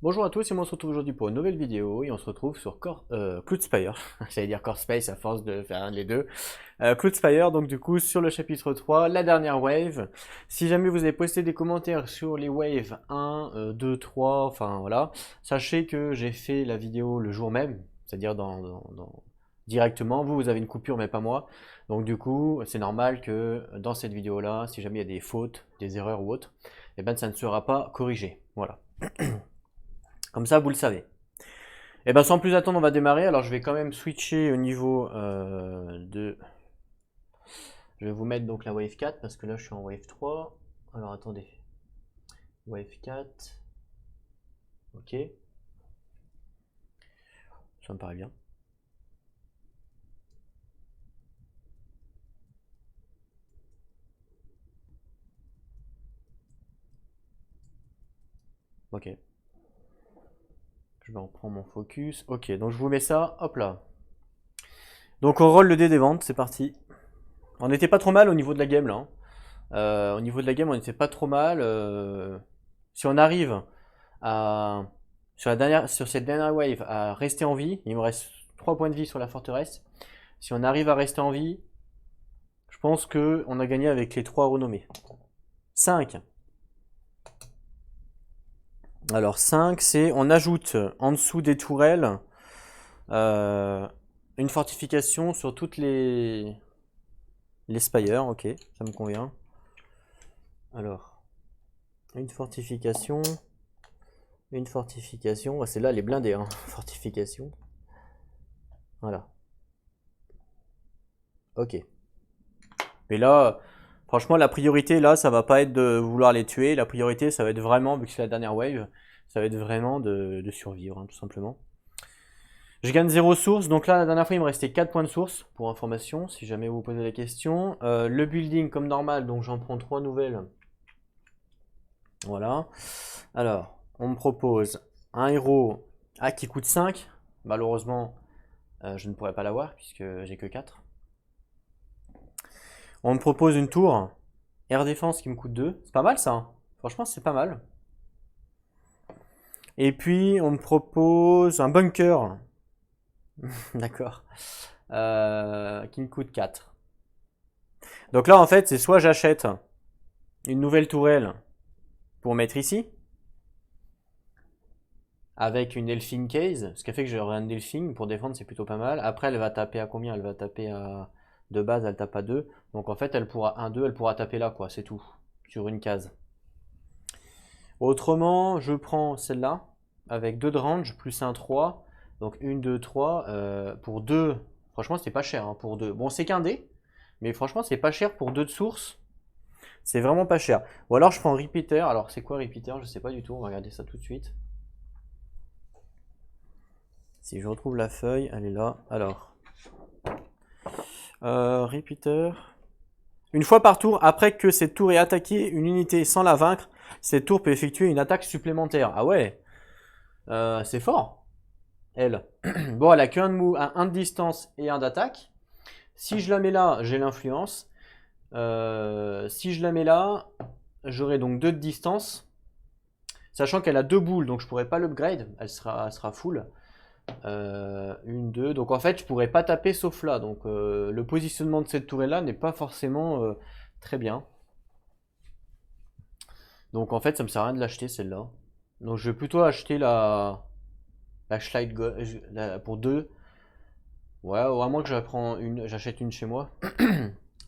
Bonjour à tous et on se retrouve aujourd'hui pour une nouvelle vidéo et on se retrouve sur Cloudspire, j'allais dire Core Space à force de faire un les deux. Cloudspire, donc du coup sur le chapitre 3, la dernière wave. Si jamais vous avez posté des commentaires sur les waves 1, 2, 3, enfin voilà, sachez que j'ai fait la vidéo le jour même, c'est-à-dire directement, vous avez une coupure mais pas moi. Donc du coup c'est normal que dans cette vidéo là, si jamais il y a des fautes, des erreurs ou autres, eh ben ça ne sera pas corrigé, voilà. Comme ça, vous le savez. Et ben sans plus attendre, on va démarrer. Alors je vais quand même switcher au niveau de... Je vais vous mettre donc la Wave 4 parce que là je suis en Wave 3. Alors attendez. Wave 4. Ok. Ça me paraît bien. Ok. Je vais reprendre mon focus. Ok, donc je vous mets ça. Hop là. Donc on roll le dé des ventes. C'est parti. On n'était pas trop mal au niveau de la game là, hein. Au niveau de la game, on n'était pas trop mal. Si on arrive à sur cette dernière wave à rester en vie, il me reste 3 points de vie sur la forteresse. Si on arrive à rester en vie, je pense que on a gagné avec les 3 renommés. 5. Alors 5, c'est on ajoute en dessous des tourelles euh, une fortification sur toutes les spires. Ok, ça me convient. Alors, une fortification. Une fortification. C'est là les blindés, hein. Fortification. Voilà. Ok. Mais là, franchement, la priorité, là, ça va pas être de vouloir les tuer. La priorité, ça va être vraiment, vu que c'est la dernière wave, ça va être vraiment de survivre, hein, tout simplement. Je gagne 0 source. Donc là, la dernière fois, il me restait 4 points de source, pour information, si jamais vous vous posez la question. Le building, comme normal, donc j'en prends 3 nouvelles. Voilà. Alors, on me propose un héros qui coûte 5. Malheureusement, je ne pourrais pas l'avoir, puisque j'ai que 4. On me propose une tour Air Défense qui me coûte 2. C'est pas mal ça, hein. Franchement, c'est pas mal. Et puis, on me propose un bunker. D'accord. Qui me coûte 4. Donc là, en fait, c'est soit j'achète une nouvelle tourelle pour mettre ici, avec une Elfing Case, ce qui fait que j'aurai un Elfing pour défendre, c'est plutôt pas mal. Après, elle va taper à combien? Elle va taper à... De base, elle tape à 2. Donc en fait, elle pourra 1, 2, elle pourra taper là, quoi, c'est tout. Sur une case. Autrement, je prends celle-là, avec 2 de range, plus un 3. Donc 1, 2, 3. Pour 2, franchement, c'est pas cher, hein, pour 2. Bon, c'est qu'un dé, mais franchement, c'est pas cher pour 2 de source. C'est vraiment pas cher. Ou alors, je prends Repeater. Alors, c'est quoi Repeater? Je sais pas du tout. On va regarder ça tout de suite. Si je retrouve la feuille, elle est là. Alors, Repeater. Une fois par tour, après que cette tour ait attaqué une unité sans la vaincre, cette tour peut effectuer une attaque supplémentaire. Ah ouais, c'est fort, elle. Bon, elle a qu'un de distance et un d'attaque. Si je la mets là, j'ai l'influence. Si je la mets là, j'aurai donc 2 de distance. Sachant qu'elle a 2 boules, donc je pourrais pas l'upgrade. Elle sera full. Une, deux. Donc en fait, je pourrais pas taper sauf là. Donc le positionnement de cette tourelle là n'est pas forcément très bien. Donc en fait, ça me sert à rien de l'acheter celle-là. Donc je vais plutôt acheter la Schleit pour 2. Ouais, ou à moins que j'achète une chez moi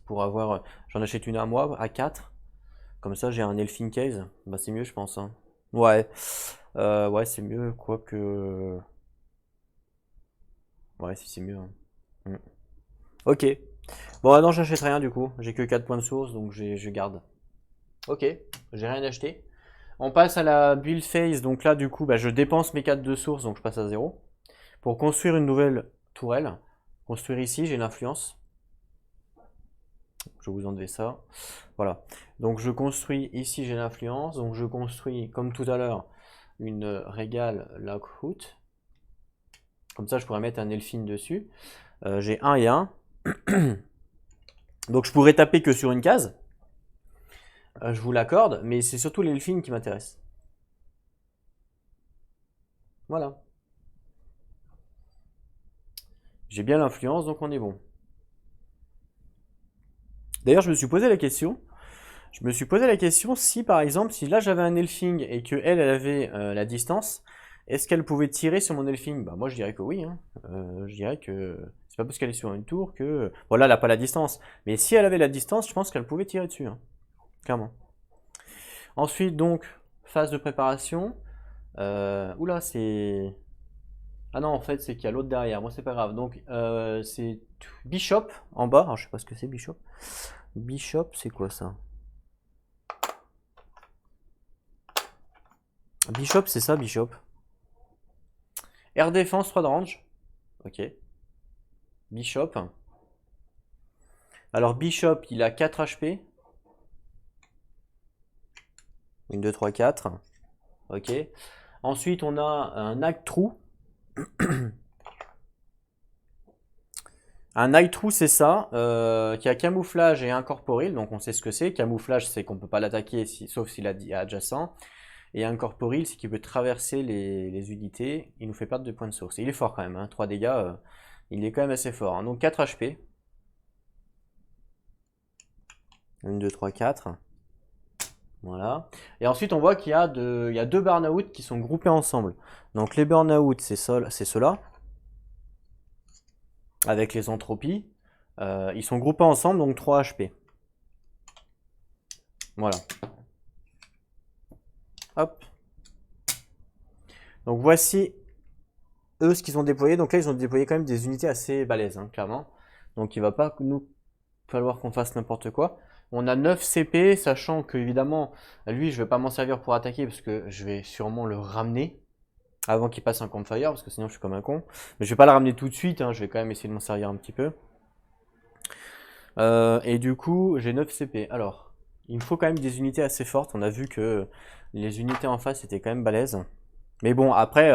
pour avoir. J'en achète une à moi à 4. Comme ça, j'ai un Elfin Case. Bah c'est mieux, je pense, hein. Ouais, ouais, c'est mieux, quoique. Ouais, si c'est mieux, hein. Mm. Ok. Bon, ah non, j'achète rien du coup. J'ai que 4 points de source, donc je garde. Ok, j'ai rien acheté. On passe à la build phase. Donc là, du coup, bah, je dépense mes 4 de source, donc je passe à 0. Pour construire une nouvelle tourelle. Construire ici, j'ai l'influence. Je vais vous enlever ça. Voilà. Donc je construis ici, j'ai l'influence. Donc je construis, comme tout à l'heure, une Regal Lockhoot. Comme ça, je pourrais mettre un Elfin dessus. J'ai 1 et 1. Donc je pourrais taper que sur une case. Je vous l'accorde, mais c'est surtout l'Elfin qui m'intéresse. Voilà. J'ai bien l'influence, donc on est bon. D'ailleurs, je me suis posé la question. Je me suis posé la question si, par exemple, si là j'avais un elfing et que elle avait la distance, est-ce qu'elle pouvait tirer sur mon elfing? Bah moi je dirais que oui. Hein. Je dirais que c'est pas parce qu'elle est sur une tour que... Bon là elle n'a pas la distance. Mais si elle avait la distance, je pense qu'elle pouvait tirer dessus. Hein. Clairement. Ensuite donc, phase de préparation. Oula c'est... Ah non en fait c'est qu'il y a l'autre derrière. Moi c'est pas grave. Donc c'est Bishop en bas. Alors je sais pas ce que c'est Bishop. Bishop c'est quoi ça? Bishop, c'est ça, Bishop. Air défense, 3 de range. Ok. Bishop. Alors, Bishop, il a 4 HP. 1, 2, 3, 4. Ok. Ensuite, on a un Night True. Un Night True, c'est ça, qui a camouflage et incorporil, donc on sait ce que c'est. Camouflage, c'est qu'on ne peut pas l'attaquer sauf s'il est adjacent. Et incorporil, c'est qu'il peut traverser les unités. Il nous fait perdre 2 points de source. Il est fort quand même, hein, 3 dégâts. Il est quand même assez fort. Hein. Donc 4 HP. 1, 2, 3, 4. Voilà. Et ensuite, on voit qu'il y a deux burn-out qui sont groupés ensemble. Donc les burn-out, c'est ceux-là. Avec les entropies. Ils sont groupés ensemble, donc 3 HP. Voilà. Hop. Donc voici eux ce qu'ils ont déployé. Donc là, ils ont déployé quand même des unités assez balèzes, hein, clairement. Donc il va pas nous falloir qu'on fasse n'importe quoi. On a 9 CP, sachant que évidemment, lui, je vais pas m'en servir pour attaquer parce que je vais sûrement le ramener avant qu'il passe un campfire, parce que sinon je suis comme un con. Mais je vais pas le ramener tout de suite, hein, je vais quand même essayer de m'en servir un petit peu. Et du coup, j'ai 9 CP. Alors, il me faut quand même des unités assez fortes. On a vu que les unités en face étaient quand même balèzes. Mais bon, après,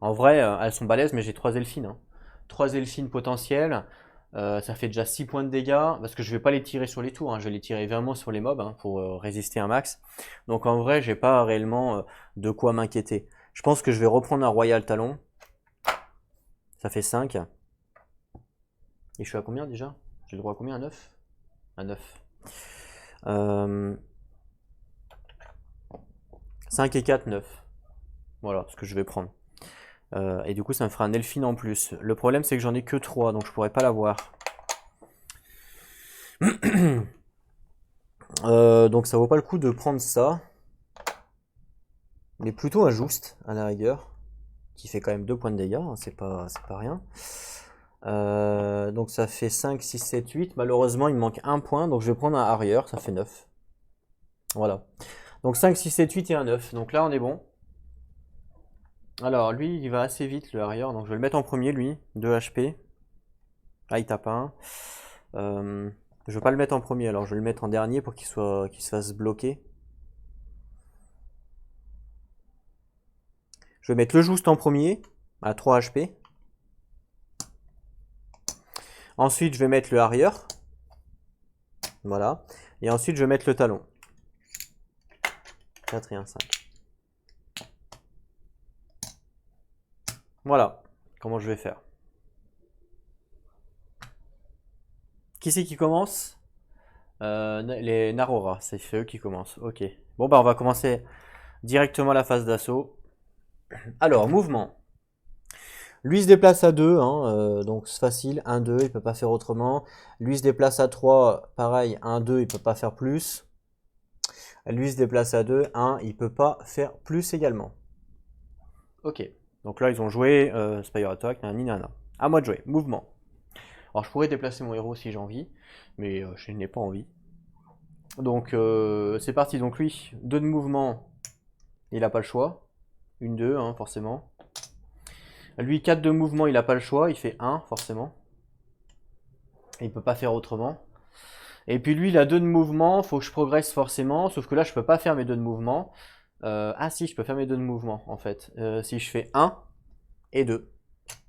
en vrai, elles sont balèzes, mais j'ai 3 elfines. Hein. 3 elfines potentielles. Ça fait déjà 6 points de dégâts, parce que je vais pas les tirer sur les tours, hein, je vais les tirer vraiment sur les mobs hein, pour résister un max. Donc en vrai, j'ai pas réellement de quoi m'inquiéter. Je pense que je vais reprendre un Royal Talon. Ça fait 5. Et je suis à combien déjà? J'ai le droit à combien? À 9? À 9. 5 et 4, 9. Voilà ce que je vais prendre. Et du coup, ça me fera un Elfine en plus. Le problème, c'est que j'en ai que 3, donc je pourrais pas l'avoir. Donc ça vaut pas le coup de prendre ça. Mais plutôt un Just, à la rigueur. Qui fait quand même 2 points de dégâts, hein, c'est pas rien. Donc ça fait 5, 6, 7, 8. Malheureusement, il me manque un point, donc je vais prendre un arrière, ça fait 9. Voilà. Donc 5, 6, 7, 8 et un 9. Donc là, on est bon. Alors, lui, il va assez vite, le arrière. Donc je vais le mettre en premier, lui. 2 HP. Ah, il tape un. Je vais pas le mettre en premier, alors je vais le mettre en dernier pour qu'il se fasse bloquer. Je vais mettre le Just en premier, à 3 HP. Ensuite, je vais mettre le arrière. Voilà. Et ensuite, je vais mettre le talon. 4 et 1, 5. Voilà. Comment je vais faire. Qui c'est qui commence les Narora, c'est eux qui commencent. Ok. Bon, bah, on va commencer directement la phase d'assaut. Alors, mouvement. Lui se déplace à 2, hein, donc c'est facile, 1, 2, il peut pas faire autrement. Lui se déplace à 3, pareil, 1, 2, il peut pas faire plus. Lui se déplace à 2, 1, il peut pas faire plus également. Ok, donc là ils ont joué Spire Attack, nana. À moi de jouer, mouvement. Alors je pourrais déplacer mon héros si j'ai envie, mais je n'ai pas envie. Donc c'est parti, donc lui, 2 de mouvement, il a pas le choix. 1, 2, hein, forcément. Lui, 4 de mouvement, il n'a pas le choix, il fait 1, forcément. Et il peut pas faire autrement. Et puis lui, il a 2 de mouvement, faut que je progresse forcément, sauf que là, je peux pas faire mes 2 de mouvement. Ah si, je peux faire mes 2 de mouvement, en fait. Si je fais 1 et 2,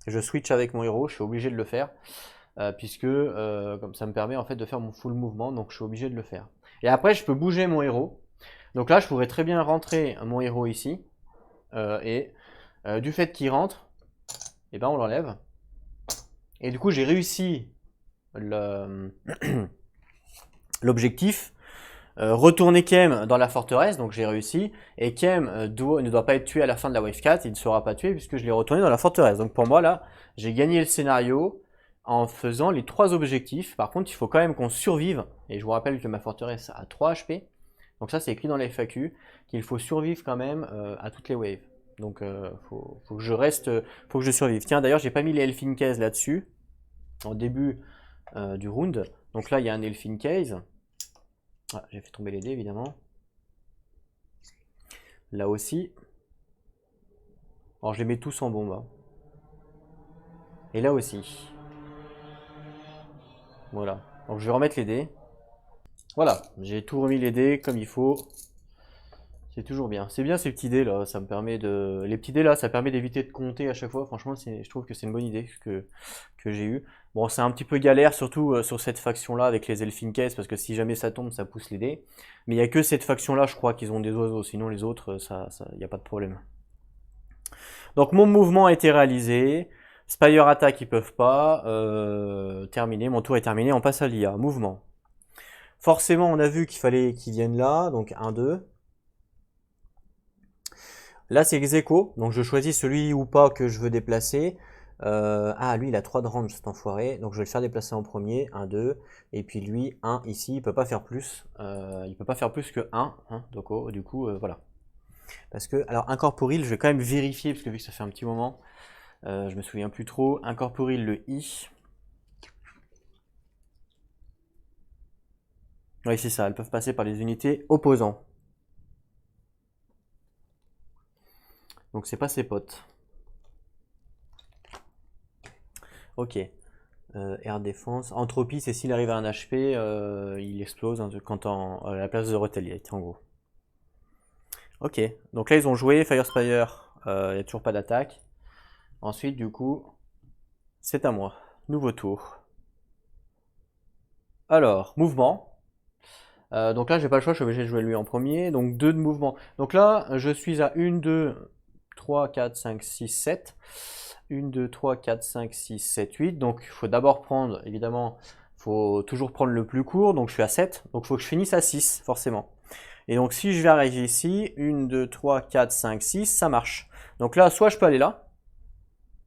je switch avec mon héros, je suis obligé de le faire. Puisque comme ça me permet en fait de faire mon full mouvement, donc je suis obligé de le faire. Et après, je peux bouger mon héros. Donc là, je pourrais très bien rentrer mon héros ici. Et Du fait qu'il rentre, et ben on l'enlève. Et du coup, j'ai réussi l'objectif. Retourner Kem dans la forteresse, donc j'ai réussi. Et Kem ne doit pas être tué à la fin de la wave 4, il ne sera pas tué puisque je l'ai retourné dans la forteresse. Donc pour moi, là, j'ai gagné le scénario en faisant les 3 objectifs. Par contre, il faut quand même qu'on survive. Et je vous rappelle que ma forteresse a 3 HP. Donc ça, c'est écrit dans la FAQ, qu'il faut survivre quand même à toutes les waves. Donc faut que je reste, faut que je survive. Tiens, d'ailleurs, j'ai pas mis les Elfin Case là-dessus, en début du round. Donc là, il y a un Elfin Case. Ah, j'ai fait tomber les dés, évidemment. Là aussi. Alors, je les mets tous en bombe. Hein. Et là aussi. Voilà. Donc, je vais remettre les dés. Voilà, j'ai tout remis les dés comme il faut. C'est toujours bien. C'est bien ces petits dés là, ça me permet de... Les petits dés là, ça permet d'éviter de compter à chaque fois. Franchement, je trouve que c'est une bonne idée que j'ai eue. Bon, c'est un petit peu galère, surtout sur cette faction-là avec les Elfin Case, parce que si jamais ça tombe, ça pousse les dés. Mais il n'y a que cette faction-là, je crois, qu'ils ont des oiseaux. Sinon, les autres, il n'y a pas de problème. Donc, mon mouvement a été réalisé. Spire Attack, ils peuvent pas. Terminé, mon tour est terminé. On passe à l'IA. Mouvement. Forcément, on a vu qu'il fallait qu'ils viennent là. Donc, 1, 2. Là, c'est ex-aequo, donc je choisis celui ou pas que je veux déplacer. Ah, lui, il a 3 de range, cet enfoiré. Donc, je vais le faire déplacer en premier. 1, 2. Et puis lui, 1 ici. Il peut pas faire plus. Il peut pas faire plus que 1. Hein, donc, du coup, voilà. Parce que, alors, incorporil, je vais quand même vérifier, parce que vu que ça fait un petit moment, je me souviens plus trop. Incorporil, le I. Oui, c'est ça. Elles peuvent passer par les unités opposants. Donc, c'est pas ses potes. Ok. Air défense. Entropie, c'est s'il arrive à un HP, il explose quand à la place de retaliate, en gros. Ok, donc là ils ont joué Fire Spire, il n'y a toujours pas d'attaque. Ensuite, du coup, c'est à moi. Nouveau tour. Alors, mouvement. Donc là, j'ai pas le choix, je suis obligé de jouer lui en premier. Donc 2 de mouvement. Donc là, je suis à 1, 2, 3, 4, 5, 6, 7. 1, 2, 3, 4, 5, 6, 7, 8. Donc il faut d'abord prendre, évidemment, il faut toujours prendre le plus court. Donc je suis à 7. Donc il faut que je finisse à 6, forcément. Et donc si je vais arriver ici, 1, 2, 3, 4, 5, 6, ça marche. Donc là, soit je peux aller là,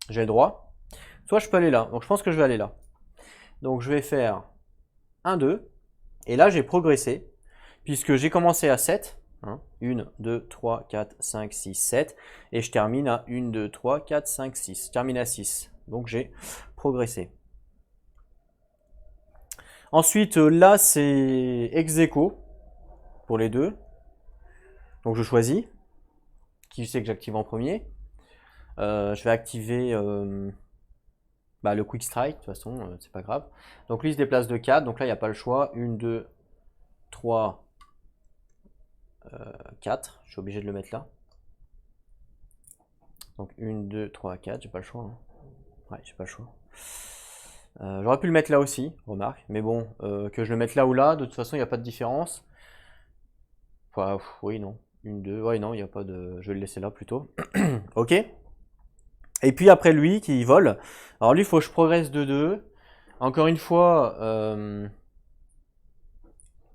j'ai le droit, soit je peux aller là. Donc je pense que je vais aller là. Donc je vais faire 1, 2, et là j'ai progressé, puisque j'ai commencé à 7. 1, 2, 3, 4, 5, 6, 7. Et je termine à 1, 2, 3, 4, 5, 6. Je termine à 6. Donc j'ai progressé. Ensuite, là, c'est ex-aequo pour les deux. Donc je choisis. Qui c'est que j'active en premier? Je vais activer le Quick Strike, de toute façon, c'est pas grave. Donc lui, il se déplace de 4. Donc là, il n'y a pas le choix. 1, 2, 3, 4. Je suis obligé de le mettre là. Donc 1, 2, 3, 4. J'ai pas le choix. Hein. Ouais, j'ai pas le choix. J'aurais pu le mettre là aussi, remarque. Mais bon, que je le mette là ou là, de toute façon, il n'y a pas de différence. Enfin, oui, non. 1, 2. Ouais, non, il n'y a pas de... Je vais le laisser là plutôt. Ok. Et puis après lui, qui vole. Alors lui, il faut que je progresse de 2. Encore une fois...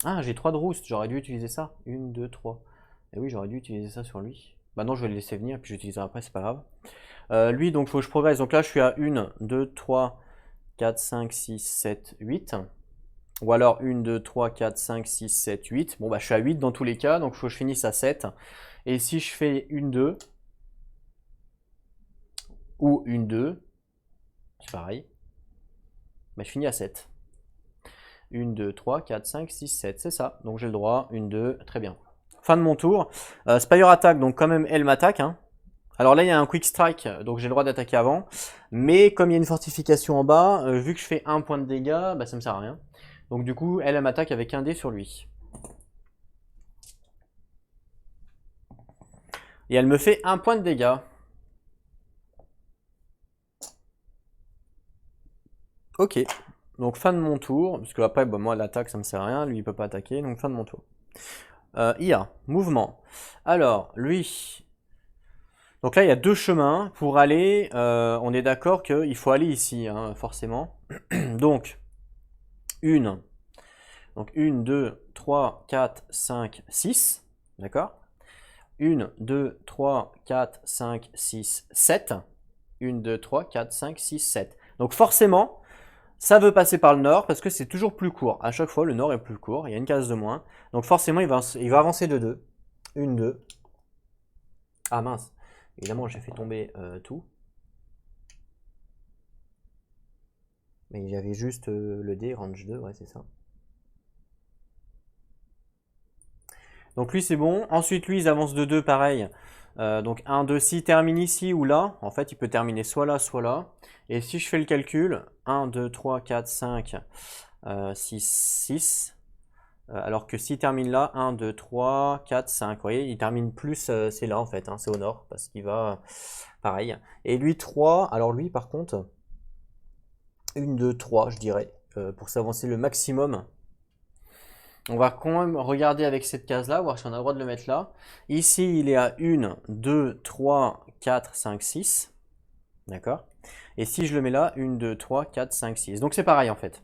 Ah, j'ai 3 de roost. J'aurais dû utiliser ça. 1, 2, 3. Et oui, j'aurais dû utiliser ça sur lui. Bah non, je vais le laisser venir, puis j'utiliserai après, c'est pas grave. Lui, donc, il faut que je progresse. Donc là, je suis à 1, 2, 3, 4, 5, 6, 7, 8. Ou alors 1, 2, 3, 4, 5, 6, 7, 8. Bon, bah je suis à 8 dans tous les cas, donc il faut que je finisse à 7. Et si je fais 1, 2, ou 1, 2, c'est pareil, bah je finis à 7. 1, 2, 3, 4, 5, 6, 7, c'est ça. Donc j'ai le droit, 1, 2, très bien. Fin de mon tour. Spire Attack, donc quand même elle m'attaque. Hein. Alors là il y a un Quick Strike, donc j'ai le droit d'attaquer avant. Mais comme il y a une fortification en bas, vu que je fais 1 point de dégâts, bah ça me sert à rien. Donc du coup, elle m'attaque avec un dé sur lui. Et elle me fait 1 point de dégâts. Ok. Donc fin de mon tour. Parce que après, bah, moi l'attaque ça me sert à rien. Lui il peut pas attaquer. Donc fin de mon tour. IA. Mouvement. Alors, lui... Donc là, il y a deux chemins pour aller. On est d'accord qu'il faut aller ici, hein, forcément. Donc, une. Donc, 1, 2, 3, 4, 5, 6. D'accord? 1, 2, 3, 4, 5, 6, 7. 1, 2, 3, 4, 5, 6, 7. Donc forcément, ça veut passer par le nord parce que c'est toujours plus court. À chaque fois, le nord est plus court. Il y a une case de moins. Donc forcément, il va avancer de 2. 1, 2. Ah mince. Évidemment, j'ai fait tomber tout. Mais il y avait juste le D, range 2, ouais, c'est ça. Donc lui, c'est bon. Ensuite, lui, ils avancent de 2, pareil. Donc 1, 2, s'il termine ici ou là, en fait, il peut terminer soit là, soit là. Et si je fais le calcul, 1, 2, 3, 4, 5, 6, 6. Alors que s'il termine là, 1, 2, 3, 4, 5. Vous voyez, il termine plus, c'est là en fait, hein, c'est au nord, parce qu'il va pareil. Et lui, 3, alors lui, par contre, 1, 2, 3, je dirais, pour s'avancer le maximum. On va quand même regarder avec cette case-là, voir si on a le droit de le mettre là. Ici, il est à 1, 2, 3, 4, 5, 6. D'accord? Et si je le mets là, 1, 2, 3, 4, 5, 6. Donc c'est pareil en fait.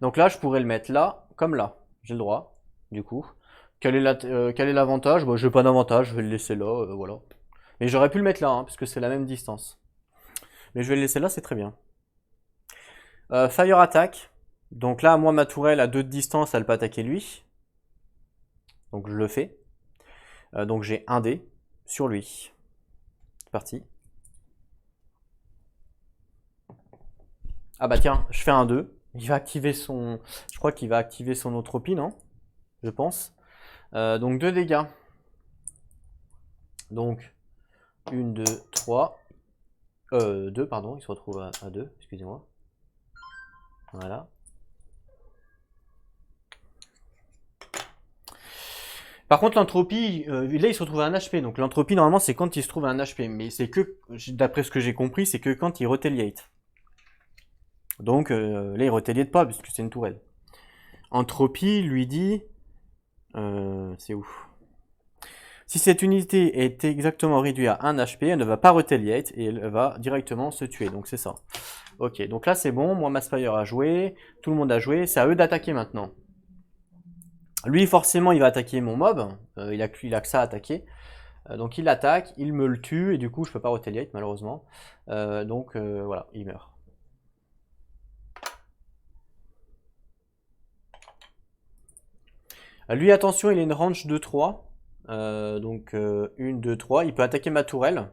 Donc là, je pourrais le mettre là, comme là. J'ai le droit, du coup. Quel est l'avantage? Bon, je n'ai pas d'avantage, je vais le laisser là, voilà. Mais j'aurais pu le mettre là, hein, parce que c'est la même distance. Mais je vais le laisser là, c'est très bien. Fire attack. Donc là, moi, ma tourelle à 2 de distance, elle peut attaquer lui. Donc je le fais. Donc j'ai un dé sur lui. C'est parti. Ah bah tiens, je fais un 2. Il va activer son... Je crois qu'il va activer son entropie, non? Je pense. Donc 2 dégâts. Donc 1, 2, 3. 2, pardon, il se retrouve à 2, excusez-moi. Voilà. Par contre, l'entropie, là, il se retrouve à 1 HP. Donc l'entropie, normalement, c'est quand il se trouve à 1 HP. Mais c'est que, d'après ce que j'ai compris, c'est que quand il retaliate. Donc là, il retaliate pas, puisque c'est une tourelle. Entropie lui dit... c'est où? Si cette unité est exactement réduite à 1 HP, elle ne va pas retaliate et elle va directement se tuer. Donc c'est ça. Ok, donc là c'est bon. Moi, Maspire a joué. Tout le monde a joué. C'est à eux d'attaquer maintenant. Lui, forcément, il va attaquer mon mob. Il a que ça à attaquer. Donc il attaque, il me le tue, et du coup, je peux pas retaliate, malheureusement. Donc voilà, il meurt. Lui, attention, il a une range de 3. Donc 1, 2, 3. Il peut attaquer ma tourelle.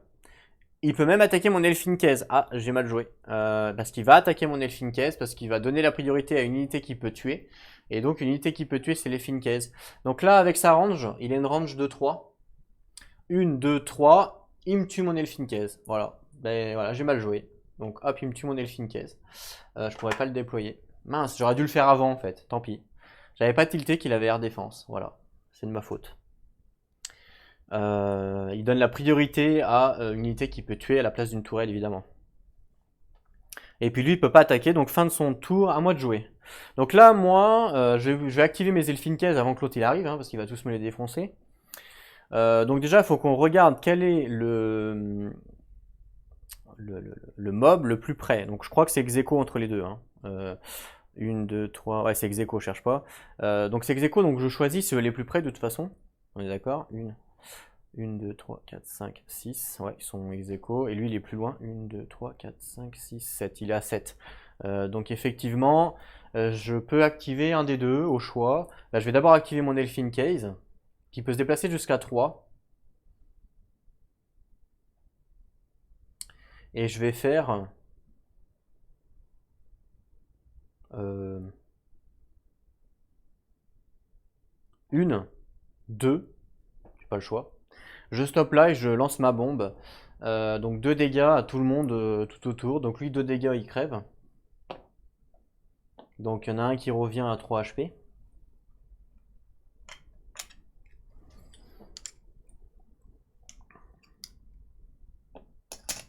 Il peut même attaquer mon Elfin Case. Ah, j'ai mal joué. Parce qu'il va attaquer mon Elfin Case, parce qu'il va donner la priorité à une unité qui peut tuer. Et donc une unité qui peut tuer, c'est l'Elfin Case. Donc là, avec sa range, il a une range de 3. 1, 2, 3. Il me tue mon Elfin Case. Voilà. Ben voilà, j'ai mal joué. Donc hop, il me tue mon Elfin Case. Je pourrais pas le déployer. Mince, j'aurais dû le faire avant en fait. Tant pis. J'avais pas tilté qu'il avait air défense. Voilà. C'est de ma faute. Il donne la priorité à une unité qui peut tuer à la place d'une tourelle, évidemment. Et puis lui, il peut pas attaquer, donc fin de son tour, à moi de jouer. Donc là, moi, je vais activer mes Elfin Case avant que l'autre il arrive, hein, parce qu'il va tous me les défoncer. Donc déjà, il faut qu'on regarde quel est le mob le plus près. Donc je crois que c'est ex-aequo entre les deux. Hein. 1, 2, 3, ouais c'est ex-aequo, je cherche pas. Donc c'est ex-aequo, donc je choisis ceux les plus près de toute façon. On est d'accord? 1, 2, 3, 4, 5, 6. Ouais, ils sont ex-aequo. Et lui, il est plus loin. 1, 2, 3, 4, 5, 6, 7. Il est à 7. Donc effectivement, je peux activer un des deux au choix. Là, je vais d'abord activer mon Elfin Case, qui peut se déplacer jusqu'à 3. Et je vais faire... 1, 2. J'ai pas le choix. Je stoppe là et je lance ma bombe. Donc 2 dégâts à tout le monde tout autour. Donc lui 2 dégâts, il crève. Donc il y en a un qui revient à 3 HP.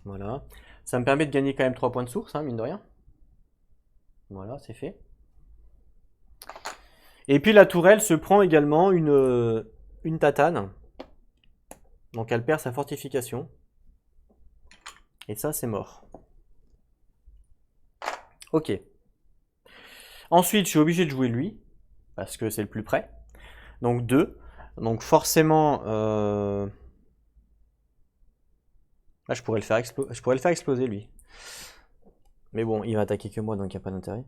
Voilà. Ça me permet de gagner quand même 3 points de source, hein, mine de rien. Voilà, c'est fait. Et puis la tourelle se prend également une tatane. Donc elle perd sa fortification. Et ça, c'est mort. Ok. Ensuite, je suis obligé de jouer lui, parce que c'est le plus près. Donc 2. Donc forcément... Là, je pourrais le faire exploser, lui. Mais bon, il va attaquer que moi, donc il n'y a pas d'intérêt.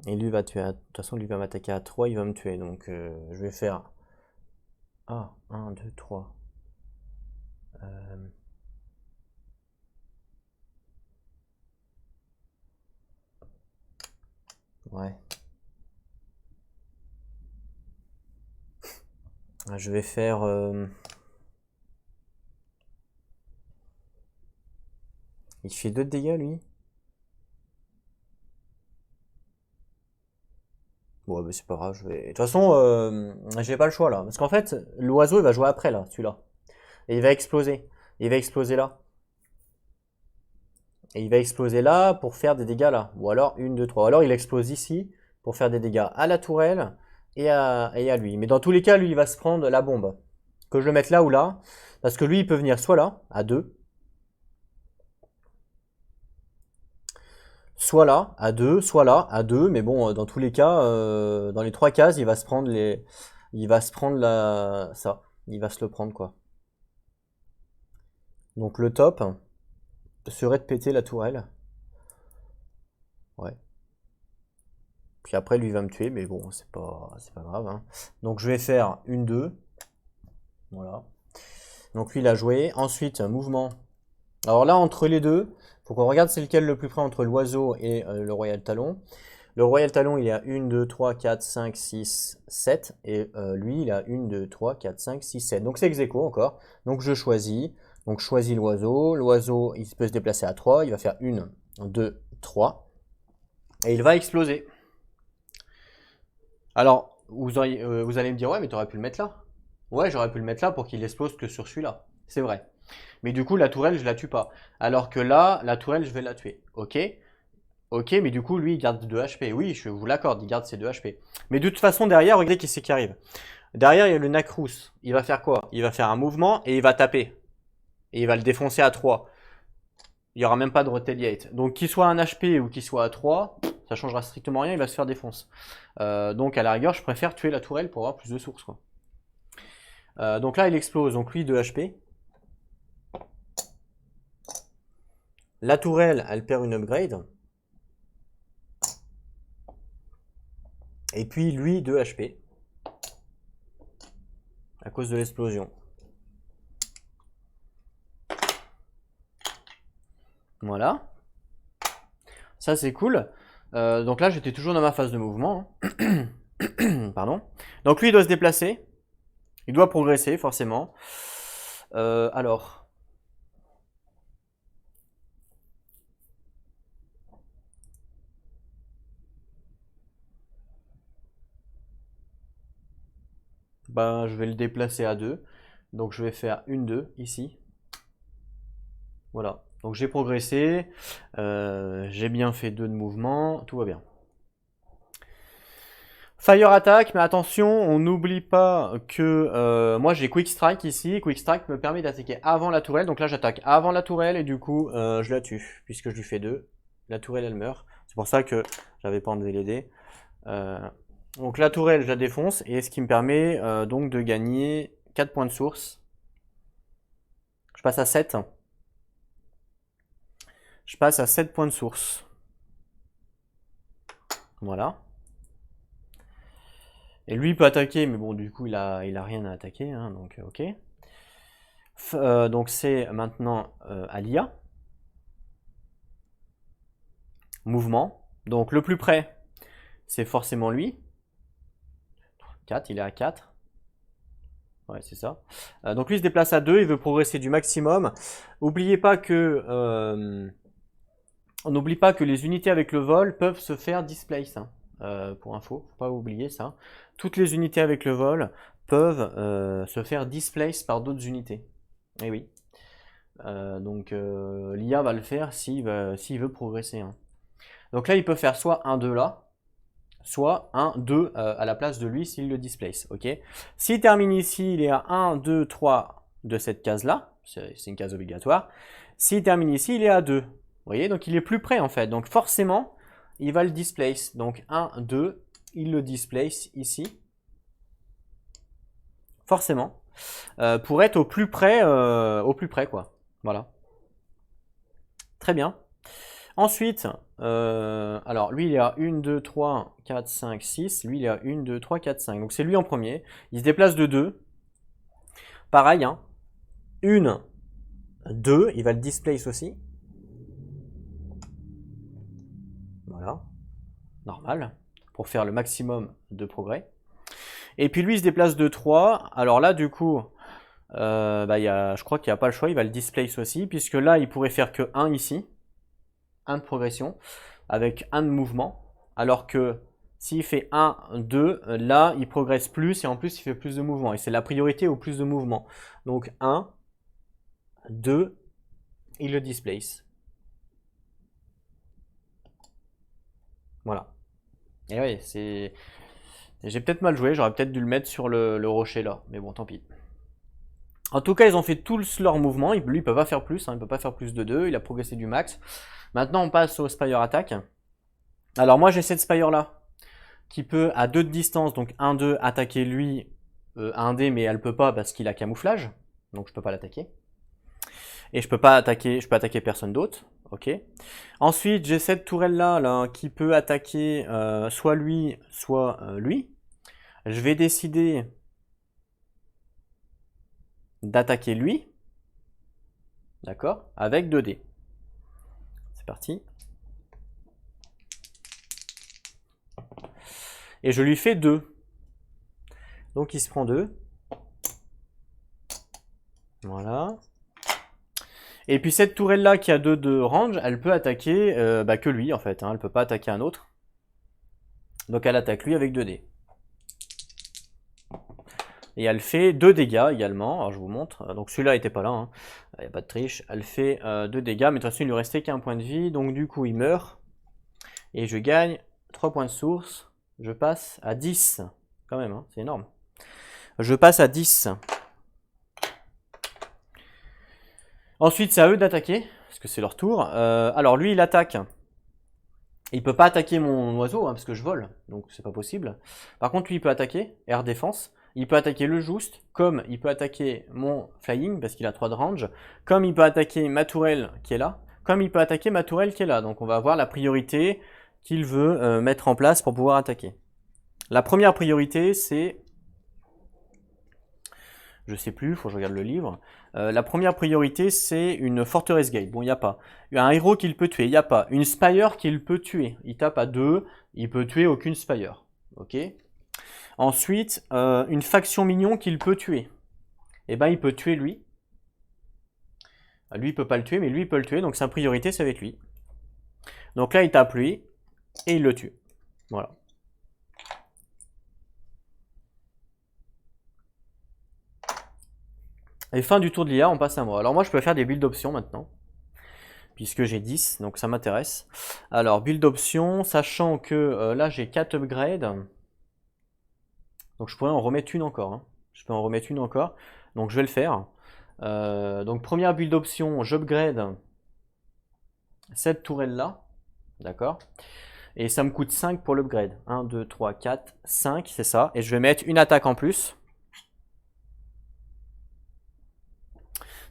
Et lui va tuer... De toute façon, lui va m'attaquer à 3, il va me tuer. Donc je vais faire... Ah, 1, 2, 3. Ouais. Je vais faire... Il fait 2 de dégâts, lui. Bon, mais c'est pas grave. De toute façon, j'ai pas le choix, là. Parce qu'en fait, l'oiseau, il va jouer après, là, celui-là. Et il va exploser. Il va exploser là. Et il va exploser là pour faire des dégâts là. Ou alors 1, 2, 3. Ou alors il explose ici pour faire des dégâts à la tourelle et à lui. Mais dans tous les cas, lui, il va se prendre la bombe. Que je le mette là ou là. Parce que lui, il peut venir soit là, à 2. Soit là, à 2. Soit là, à 2. Mais bon, dans tous les cas, dans les 3 cases, il va se prendre les... Il va se prendre ça. Il va se le prendre, quoi. Donc le top serait de péter la tourelle. Ouais. Puis après, lui va me tuer, mais bon, c'est pas grave, hein. Donc je vais faire 1, 2. Voilà. Donc lui, il a joué. Ensuite, mouvement. Alors là, entre les deux, faut qu'on regarde c'est lequel le plus près entre l'oiseau et le Royal Talon. Le Royal Talon, il est à 1, 2, 3, 4, 5, 6, 7. Et lui, il a 1, 2, 3, 4, 5, 6, 7. Donc c'est ex-aequo encore. Donc je choisis. Donc je choisis l'oiseau. L'oiseau, il peut se déplacer à 3. Il va faire 1, 2, 3. Et il va exploser. Alors, vous allez me dire, ouais, mais t'aurais pu le mettre là. Ouais, j'aurais pu le mettre là pour qu'il explose que sur celui-là. C'est vrai. Mais du coup, la tourelle, je la tue pas. Alors que là, la tourelle, je vais la tuer. Ok. Ok, mais du coup, lui, il garde 2 HP. Oui, je vous l'accorde, il garde ses 2 HP. Mais de toute façon, derrière, regardez qui c'est qui arrive. Derrière, il y a le Nacrous. Il va faire quoi? Il va faire un mouvement et il va taper. Et il va le défoncer à 3. Il n'y aura même pas de retaliate. Donc, qu'il soit un HP ou qu'il soit à 3, ça changera strictement rien, il va se faire défoncer. Donc, à la rigueur, je préfère tuer la tourelle pour avoir plus de sources, quoi. Donc là, il explose. Donc lui, 2 HP. La tourelle, elle perd une upgrade. Et puis lui, 2 HP. À cause de l'explosion. Voilà. Ça, c'est cool. Donc là, j'étais toujours dans ma phase de mouvement, hein. Pardon. Donc lui, il doit se déplacer. Il doit progresser, forcément. Alors... Ben, je vais le déplacer à 2. Donc je vais faire 1, 2 ici. Voilà. Donc j'ai progressé. J'ai bien fait 2 de mouvement. Tout va bien. Fire attack, mais attention, on n'oublie pas que moi j'ai quick strike ici. Quick strike me permet d'attaquer avant la tourelle. Donc là j'attaque avant la tourelle et du coup je la tue. Puisque je lui fais 2. La tourelle elle meurt. C'est pour ça que j'avais pas enlevé les dés. Donc la tourelle je la défonce. Et ce qui me permet donc de gagner 4 points de source. Je passe à 7. Je passe à 7 points de source. Voilà. Et lui il peut attaquer, mais bon du coup il a rien à attaquer, hein, donc ok. Donc c'est maintenant à l'IA. Mouvement. Donc le plus près, c'est forcément lui. 4, il est à 4. Ouais, c'est ça. Donc lui il se déplace à 2, il veut progresser du maximum. N'oubliez pas que... on n'oublie pas que les unités avec le vol peuvent se faire displace, hein. Pour info, faut pas oublier ça. Toutes les unités avec le vol peuvent se faire displace par d'autres unités. Et oui. Donc l'IA va le faire s'il veut progresser, hein. Donc là, il peut faire soit 1, 2 là, soit 1, 2 à la place de lui s'il le displace. Ok. S'il termine ici, il est à 1, 2, 3, de cette case-là, c'est une case obligatoire. S'il termine ici, il est à 2. Vous voyez, donc il est plus près en fait. Donc forcément, il va le displace. Donc 1, 2, il le displace ici. Forcément. Pour être au plus près quoi. Voilà. Très bien. Ensuite, alors lui il est à 1, 2, 3, 4, 5, 6. Lui il est à 1, 2, 3, 4, 5. Donc c'est lui en premier. Il se déplace de 2. Pareil, hein. 1, 2. Il va le displace aussi. Voilà. Normal. Pour faire le maximum de progrès. Et puis lui il se déplace de 3. Alors là du coup, je crois qu'il n'y a pas le choix. Il va le displace aussi. Puisque là il pourrait faire que 1 ici. 1 de progression avec 1 de mouvement, alors que s'il fait 1, 2, là il progresse plus et en plus il fait plus de mouvement et c'est la priorité au plus de mouvement. Donc 1, 2, il le displace. Voilà. Et oui, c'est... J'ai peut-être mal joué, j'aurais peut-être dû le mettre sur le rocher là, mais bon tant pis. En tout cas, ils ont fait tous leur mouvement. Lui, il peut pas faire plus, hein, il peut pas faire plus de 2, il a progressé du max. Maintenant, on passe au Spire Attack. Alors moi, j'ai cette Spire là, qui peut à 2 de distance, donc 1, 2, attaquer lui à 1 dé, mais elle peut pas parce qu'il a camouflage, donc je peux pas l'attaquer. Et je peux attaquer personne d'autre, ok. Ensuite, j'ai cette tourelle là, qui peut attaquer soit lui, soit lui. Je vais décider d'attaquer lui, d'accord, avec 2 dés. C'est parti. Et je lui fais 2. Donc il se prend 2. Voilà. Et puis cette tourelle là qui a 2 de range, elle peut attaquer que lui en fait, hein, elle peut pas attaquer un autre. Donc elle attaque lui avec 2 dés. Et elle fait 2 dégâts également, alors je vous montre, donc celui-là n'était pas là, hein. Il n'y a pas de triche, elle fait 2 dégâts, mais de toute façon il lui restait qu'un point de vie, donc du coup il meurt. Et je gagne 3 points de source, je passe à 10, quand même, hein, c'est énorme. Je passe à 10. Ensuite, c'est à eux d'attaquer, parce que c'est leur tour. Alors lui, il attaque. Il peut pas attaquer mon oiseau, hein, parce que je vole, donc c'est pas possible. Par contre, lui, il peut attaquer, air défense. Il peut attaquer le Jouste, comme il peut attaquer mon flying, parce qu'il a 3 de range. Comme il peut attaquer ma tourelle qui est là. Comme il peut attaquer ma tourelle qui est là. Donc on va avoir la priorité qu'il veut mettre en place pour pouvoir attaquer. La première priorité, c'est... Je sais plus, faut que je regarde le livre. La première priorité, c'est une forteresse gate. Bon, il n'y a pas. Il y a un héros qu'il peut tuer, il n'y a pas. Une spire qu'il peut tuer. Il tape à 2, il peut tuer aucune spire. Ok. Ensuite, une faction mignon qu'il peut tuer. Eh ben, il peut tuer lui. Lui, il peut pas le tuer, mais lui, il peut le tuer. Donc, sa priorité, c'est avec lui. Donc là, il tape lui et il le tue. Voilà. Et fin du tour de l'IA, on passe à moi. Alors moi, je peux faire des builds d'options maintenant, puisque j'ai 10, donc ça m'intéresse. Alors, build d'options, sachant que là, j'ai 4 upgrades. Donc je pourrais en remettre une encore. Hein. Je peux en remettre une encore. Donc je vais le faire. Donc première build option, j'upgrade cette tourelle-là. D'accord. Et ça me coûte 5 pour l'upgrade. 1, 2, 3, 4, 5, c'est ça. Et je vais mettre une attaque en plus.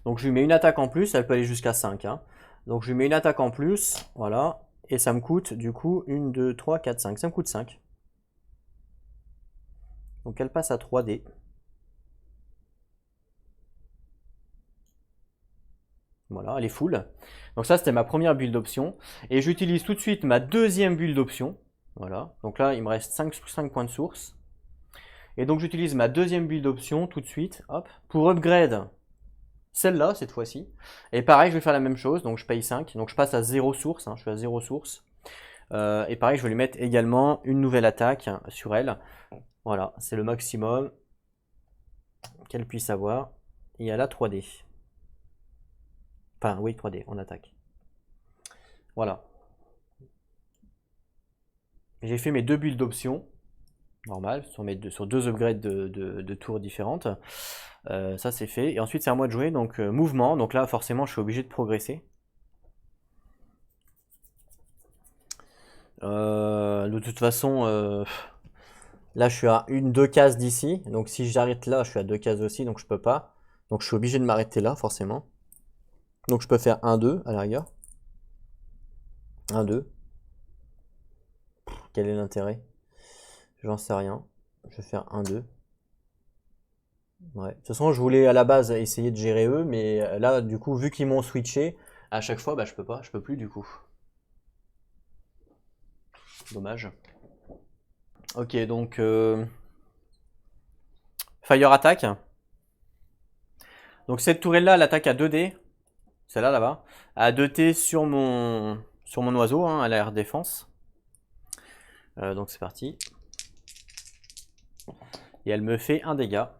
Donc je lui mets une attaque en plus, elle peut aller jusqu'à 5. Hein. Donc je lui mets une attaque en plus, voilà. Et ça me coûte du coup 1, 2, 3, 4, 5. Ça me coûte 5. Donc elle passe à 3D. Voilà, elle est full. Donc ça, c'était ma première build option. Et j'utilise tout de suite ma deuxième build option. Voilà, donc là, il me reste 5 points de source. Et donc j'utilise ma deuxième build option tout de suite, hop, pour upgrade celle-là, cette fois-ci. Et pareil, je vais faire la même chose, donc je paye 5. Donc je passe à 0 source, hein, je suis à 0 source. Et pareil, je vais lui mettre également une nouvelle attaque sur elle. Voilà, c'est le maximum qu'elle puisse avoir. Et elle a 3D. Enfin, oui, 3D, on attaque. Voilà. J'ai fait mes 2 builds d'options. Normal, sur 2 upgrades de tours différentes. Ça c'est fait. Et ensuite c'est à moi de jouer, donc mouvement. Donc là forcément je suis obligé de progresser. De toute façon, là je suis à 2 cases d'ici. Donc si j'arrête là, je suis à 2 cases aussi, donc je peux pas. Donc je suis obligé de m'arrêter là forcément. Donc je peux faire 1-2 à la rigueur. 1-2. Quel est l'intérêt? J'en sais rien. Je vais faire 1-2. Ouais. De toute façon, je voulais à la base essayer de gérer eux, mais là, du coup, vu qu'ils m'ont switché, à chaque fois, bah, je peux plus du coup. Dommage. Ok, donc Fire Attack. Donc cette tourelle-là, elle attaque à 2D. Celle-là, là-bas. À 2T sur mon oiseau, hein, à l'air défense. Donc c'est parti. Et elle me fait un dégât.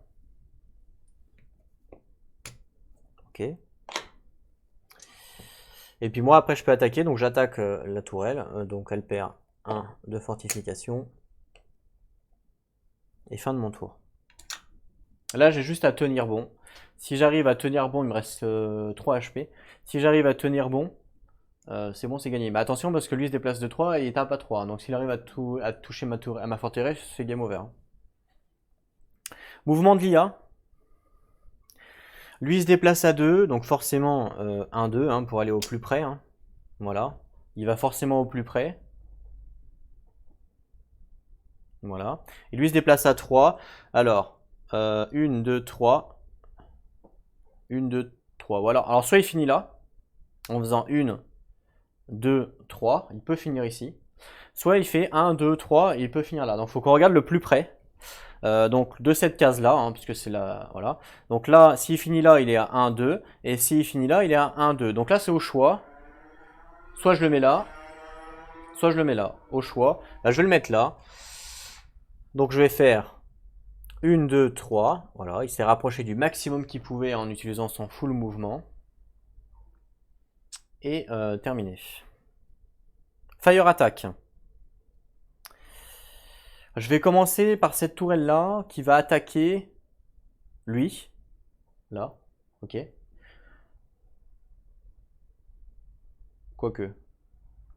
Ok. Et puis moi après je peux attaquer, donc j'attaque la tourelle, donc elle perd 1 de fortification. Et fin de mon tour. Là j'ai juste à tenir bon. Si j'arrive à tenir bon, il me reste 3 HP. Si j'arrive à tenir bon, c'est bon, c'est gagné. Mais attention parce que lui il se déplace de 3 et il tape à 3. Donc s'il arrive à toucher ma forteresse, c'est game over. Mouvement de l'IA. Lui il se déplace à 2, donc forcément 1-2 hein, pour aller au plus près. Hein. Voilà. Il va forcément au plus près. Voilà. Et lui il se déplace à 3. Alors, 1, 2, 3. 1, 2, 3. Voilà. Alors soit il finit là, en faisant 1, 2, 3. Il peut finir ici. Soit il fait 1, 2, 3 et il peut finir là. Donc il faut qu'on regarde le plus près. Donc de cette case là, hein, puisque c'est la. Voilà. Donc là, s'il finit là, il est à 1, 2. Et s'il finit là, il est à 1, 2. Donc là, c'est au choix. Soit je le mets là, soit je le mets là. Au choix. Là, je vais le mettre là. Donc je vais faire 1, 2, 3. Voilà, il s'est rapproché du maximum qu'il pouvait en utilisant son full mouvement. Et terminé. Fire Attack. Je vais commencer par cette tourelle là qui va attaquer lui. Là, ok. Quoique.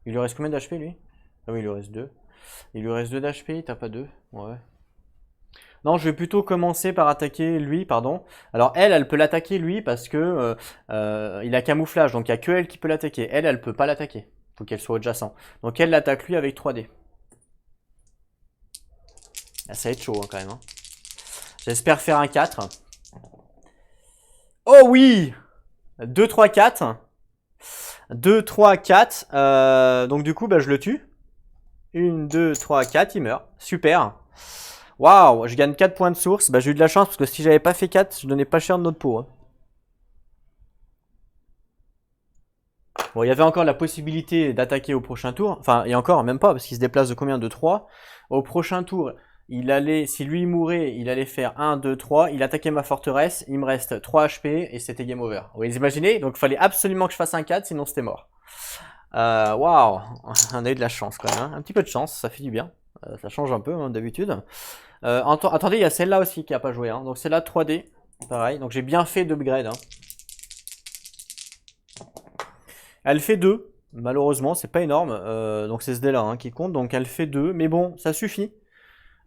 Il lui reste combien d'HP lui? Ah oui, il lui reste 2. Il lui reste 2 d'HP, t'as pas 2? Ouais. Non, je vais plutôt commencer par attaquer lui, pardon. Alors elle peut l'attaquer lui parce que il a camouflage, donc il n'y a que elle qui peut l'attaquer. Elle peut pas l'attaquer. Faut qu'elle soit adjacent. Donc elle l'attaque lui avec 3D. Ah, ça va être chaud hein, quand même. Hein. J'espère faire un 4. Oh oui! 2, 3, 4. 2, 3, 4. Donc du coup, bah, je le tue. 1, 2, 3, 4, il meurt. Super. Waouh, je gagne 4 points de source. Bah, j'ai eu de la chance parce que si j'avais pas fait 4, je donnais pas cher de notre peau. Hein. Bon, il y avait encore la possibilité d'attaquer au prochain tour. Enfin, et encore, même pas, parce qu'il se déplace de combien? De 3. Au prochain tour, il allait, si lui mourait, il allait faire 1, 2, 3. Il attaquait ma forteresse. Il me reste 3 HP et c'était game over. Vous imaginez? Donc, il fallait absolument que je fasse un 4, sinon c'était mort. Waouh, on a eu de la chance quand même. Hein. Un petit peu de chance, ça fait du bien. Ça change un peu hein, d'habitude. Attendez, il y a celle-là aussi qui n'a pas joué. Hein. Donc celle-là 3D, pareil. Donc j'ai bien fait d'upgrade. Hein. Elle fait 2. Malheureusement, c'est pas énorme. Donc c'est ce dé-là hein, qui compte. Donc elle fait 2. Mais bon, ça suffit.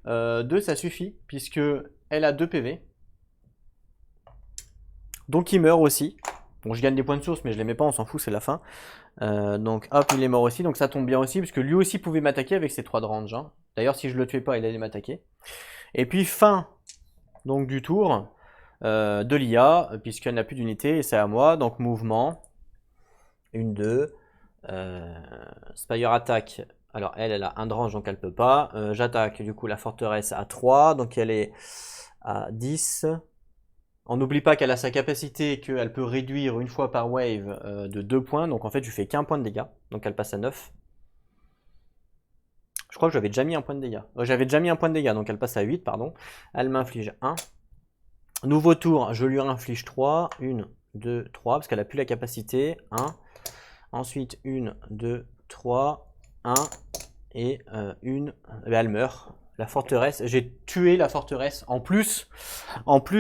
2, ça suffit. Puisque elle a 2 PV. Donc il meurt aussi. Bon, je gagne des points de source, mais je les mets pas, on s'en fout, c'est la fin. Donc hop, il est mort aussi. Donc ça tombe bien aussi, puisque lui aussi pouvait m'attaquer avec ses 3 de range. Hein. D'ailleurs, si je le tuais pas, il allait m'attaquer. Et puis fin donc du tour de l'IA, puisqu'elle n'a plus d'unité, et c'est à moi. Donc mouvement. 1, 2. Spire attaque. Alors elle a un de range, donc elle peut pas. J'attaque du coup la forteresse à 3, donc elle est à 10. On n'oublie pas qu'elle a sa capacité qu'elle peut réduire une fois par wave de 2 points. Donc en fait, je fais qu'un point de dégâts. Donc elle passe à 9. Je crois que j'avais déjà mis un point de dégâts. J'avais déjà mis un point de dégâts, donc elle passe à 8, pardon. Elle m'inflige 1. Nouveau tour, je lui inflige 3. 1, 2, 3, parce qu'elle n'a plus la capacité. 1. Ensuite, 1, 2, 3, 1. Et 1. Elle meurt. la forteresse. J'ai tué la forteresse. En plus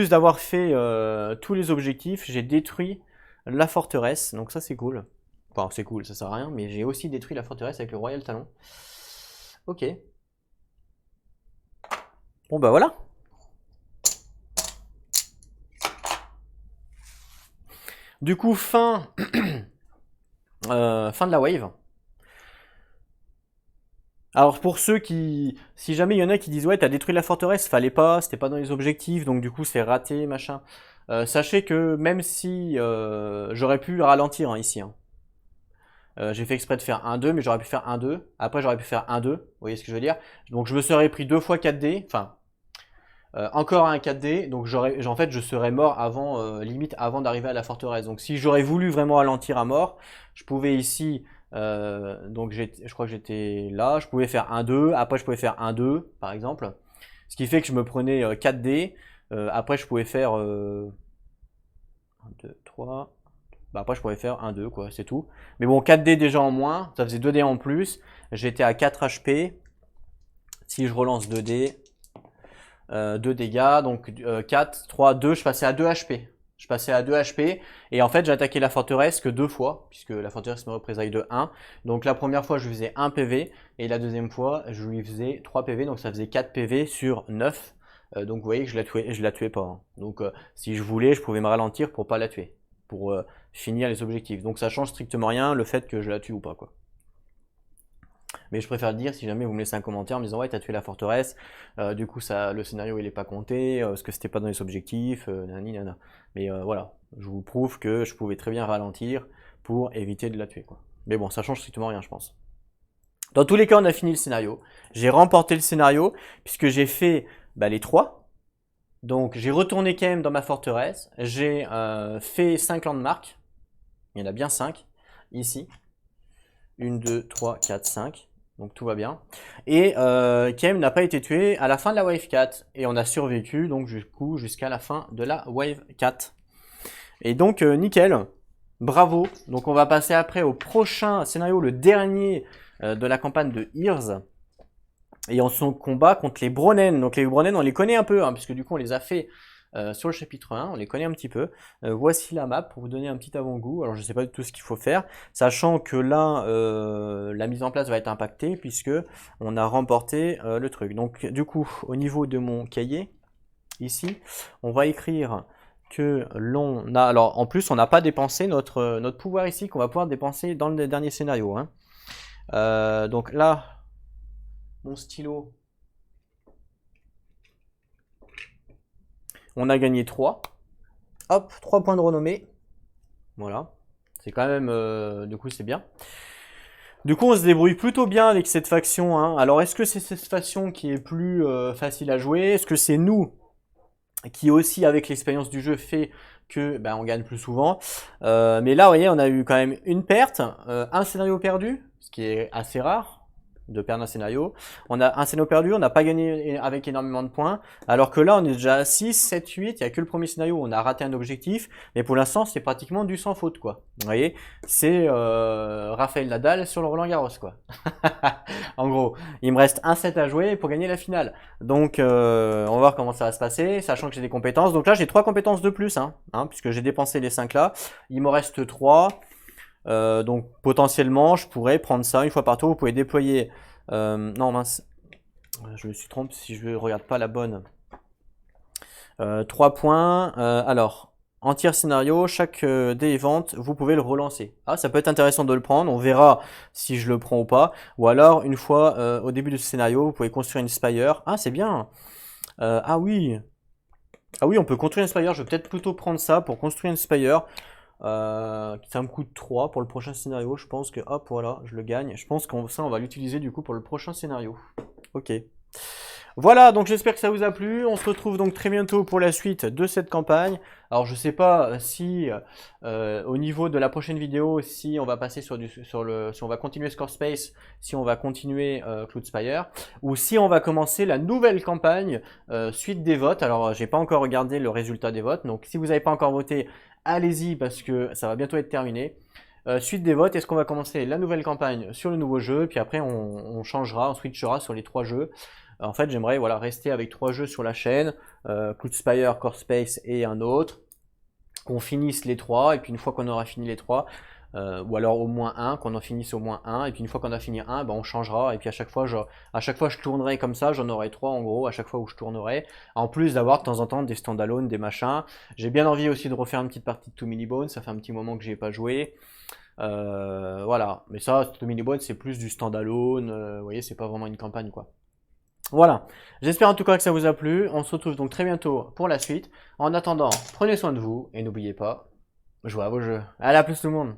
d'avoir fait tous les objectifs, j'ai détruit la forteresse. Donc ça c'est cool. Enfin c'est cool, ça sert à rien, mais j'ai aussi détruit la forteresse avec le Royal Talon. Ok. Bon bah voilà. Du coup, fin de la wave. Alors pour ceux qui, si jamais il y en a qui disent ouais t'as détruit la forteresse, fallait pas, c'était pas dans les objectifs, donc du coup c'est raté, machin. Sachez que même si j'aurais pu ralentir hein, ici, hein. J'ai fait exprès de faire 1-2, mais j'aurais pu faire 1-2. Après j'aurais pu faire 1-2, vous voyez ce que je veux dire. Donc je me serais pris 2 fois 4D, enfin encore un 4D, donc en fait je serais mort avant, limite avant d'arriver à la forteresse. Donc si j'aurais voulu vraiment ralentir à mort, je pouvais ici, donc je crois que j'étais là, je pouvais faire 1-2, après je pouvais faire 1-2 par exemple. Ce qui fait que je me prenais 4D, après je pouvais faire 1, 2, 3, bah après je pouvais faire 1-2 quoi, c'est tout. Mais bon 4D déjà en moins, ça faisait 2D en plus, j'étais à 4 HP, si je relance 2D, 2 dégâts, donc 4, 3, 2, je passais à 2 HP. Je passais à 2 HP et en fait j'ai attaqué la forteresse que 2 fois, puisque la forteresse me représaille de 1. Donc la première fois je lui faisais 1 PV et la deuxième fois je lui faisais 3 PV, donc ça faisait 4 PV sur 9. Donc vous voyez que je la tuais pas. Hein. Donc si je voulais, je pouvais me ralentir pour pas la tuer, pour finir les objectifs. Donc ça change strictement rien le fait que je la tue ou pas quoi. Mais je préfère le dire si jamais vous me laissez un commentaire en me disant ouais t'as tué la forteresse, du coup ça, le scénario il est pas compté, parce que c'était pas dans les objectifs, nani nana. Mais voilà, je vous prouve que je pouvais très bien ralentir pour éviter de la tuer quoi. Mais bon ça change strictement rien je pense. Dans tous les cas on a fini le scénario, j'ai remporté le scénario puisque j'ai fait les 3. Donc j'ai retourné quand même dans ma forteresse, j'ai fait 5 landmarks, il y en a bien 5 ici. 1, 2, 3, 4, 5. Donc tout va bien. Et Kem n'a pas été tué à la fin de la wave 4. Et on a survécu donc du coup jusqu'à la fin de la wave 4. Et donc nickel. Bravo. Donc on va passer après au prochain scénario, le dernier de la campagne de Hears. Et en son combat contre les Bronen. Donc les Bronen on les connaît un peu, hein, puisque du coup on les a fait sur le chapitre 1, on les connaît un petit peu. Voici la map pour vous donner un petit avant-goût. Alors je ne sais pas du tout ce qu'il faut faire, sachant que là, la mise en place va être impactée puisque on a remporté le truc. Donc du coup, au niveau de mon cahier, ici, on va écrire que l'on a... Alors en plus, on n'a pas dépensé notre pouvoir ici, qu'on va pouvoir dépenser dans le dernier scénario. Hein. Donc là, mon stylo... On a gagné 3. Hop, 3 points de renommée. Voilà. C'est quand même... du coup, c'est bien. Du coup, on se débrouille plutôt bien avec cette faction. Hein. Alors, est-ce que c'est cette faction qui est plus facile à jouer? Est-ce que c'est nous qui aussi, avec l'expérience du jeu, fait que on gagne plus souvent? Mais là, vous voyez, on a eu quand même une perte, un scénario perdu, ce qui est assez rare de perdre un scénario. On a un scénario perdu, on n'a pas gagné avec énormément de points, alors que là on est déjà à 6, 7, 8, il n'y a que le premier scénario où on a raté un objectif, mais pour l'instant c'est pratiquement du sans faute quoi. Vous voyez, c'est Rafael Nadal sur le Roland Garros quoi. En gros, il me reste un set à jouer pour gagner la finale. Donc on va voir comment ça va se passer, sachant que j'ai des compétences. Donc là j'ai 3 compétences de plus, puisque j'ai dépensé les 5 là. Il m'en reste 3. Donc potentiellement je pourrais prendre ça une fois par tour. Vous pouvez déployer non mince, je me suis trompé si je ne regarde pas la bonne. 3 points. Alors en tir scénario, chaque dé vente vous pouvez le relancer. Ah, ça peut être intéressant de le prendre, on verra si je le prends ou pas. Ou alors une fois au début de ce scénario vous pouvez construire une spire. Ah c'est bien. Ah oui, on peut construire une spire. Je vais peut-être plutôt prendre ça pour construire une spire. Ça me coûte 3 pour le prochain scénario. Je pense que hop voilà, je le gagne. Je pense que ça on va l'utiliser du coup pour le prochain scénario. Ok. Voilà, donc j'espère que ça vous a plu. On se retrouve donc très bientôt pour la suite de cette campagne. Alors je sais pas si au niveau de la prochaine vidéo, si on va passer si on va continuer Score Space, si on va continuer Cloudspire, ou si on va commencer la nouvelle campagne suite des votes. Alors j'ai pas encore regardé le résultat des votes, donc si vous n'avez pas encore voté, allez-y parce que ça va bientôt être terminé. Suite des votes, est-ce qu'on va commencer la nouvelle campagne sur le nouveau jeu, puis après on changera, on switchera sur les 3 jeux. En fait, j'aimerais voilà, rester avec 3 jeux sur la chaîne, Cloud Spire, Core Space et un autre, qu'on finisse les 3, et puis une fois qu'on aura fini les 3, ou alors au moins un, qu'on en finisse au moins un, et puis une fois qu'on a fini un, ben on changera, et puis à chaque fois je tournerai comme ça, j'en aurai 3 en gros, à chaque fois où je tournerai, en plus d'avoir de temps en temps des standalone, des machins. J'ai bien envie aussi de refaire une petite partie de Too Many Bones, ça fait un petit moment que j'y ai pas joué. Voilà, mais ça, Too Many Bones c'est plus du standalone, vous voyez, c'est pas vraiment une campagne quoi. Voilà, j'espère en tout cas que ça vous a plu, on se retrouve donc très bientôt pour la suite. En attendant, prenez soin de vous, et n'oubliez pas, jouez à vos jeux. Allez, à plus tout le monde.